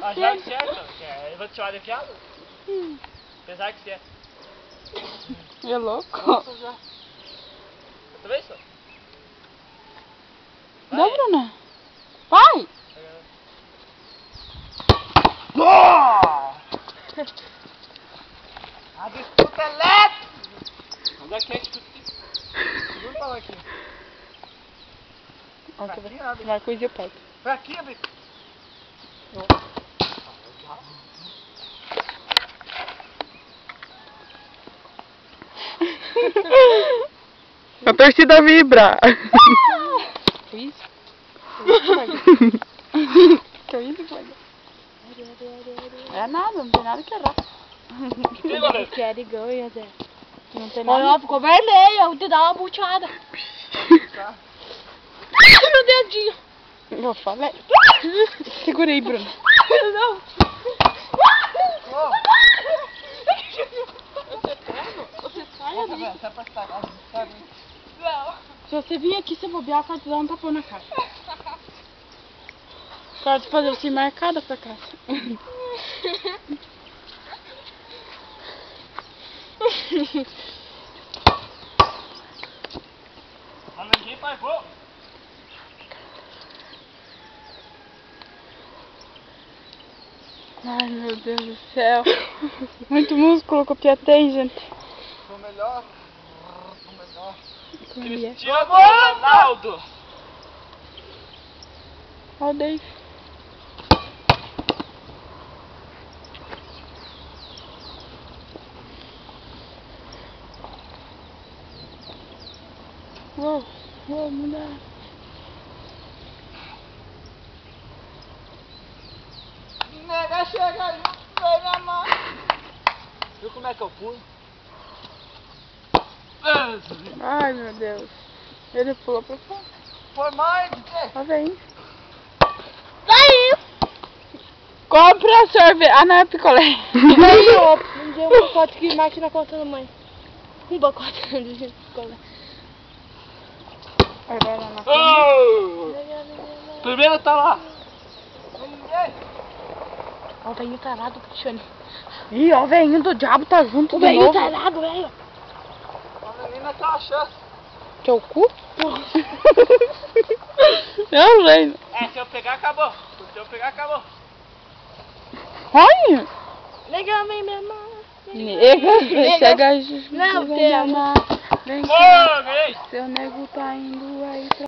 Mas vai certo, eu vou te chamar de fiado. Apesar que você é. É louco? Outra vez só? Dá, Bruna. Vai! A disputa é elétrica! Agora quem é que disputa? Vamos falar aqui. Vai com o perto. Vai aqui, Bico. A torcida vibra. Que isso? Que isso, colega? É nada, não tem nada que errar. Quer e ganha, Zé. Não tem Olha, nada. ficou vermelho, eu vou te dar uma buchada. Ai, meu dedinho. Eu falei. Segurei, Bruno. Não. Você sai ali. Não. Se você vir aqui, você bobear, eu quero te dar um tapão na cara. Quero te fazer assim, marcada pra casa. Mas ninguém pagou. Ai, meu Deus do céu. Muito músculo que o Pia tem, gente. Tô melhor. Tô melhor. Cristiano Ronaldo! Olha o Dave. Uou, mudar. Nega, chega aí, vai me amar. Viu como é que eu pulo? Ai, meu Deus. Ele pulou pra fora. Foi mais de quê? Tá bem. Daí. Compra sorvete. Ah, não, é picolé. Daí, ó. Me deu um pacote que mate na conta da mãe. Um pacote de picolé. Agora na Oh! Primeiro tá lá. Ó, o velhinho tarado, Cristiano. Ih, ó, o velhinho do diabo tá junto O de velhinho novo. tarado, velho. A menina tá achando. Teu cu? Não, velho. É, se eu pegar, acabou. Se eu pegar, acabou. Olha. Legal, vem me amar. Nega, chega. Não, vem tem amar. Vem Ô, ganhei! Seu nego tá indo aí pra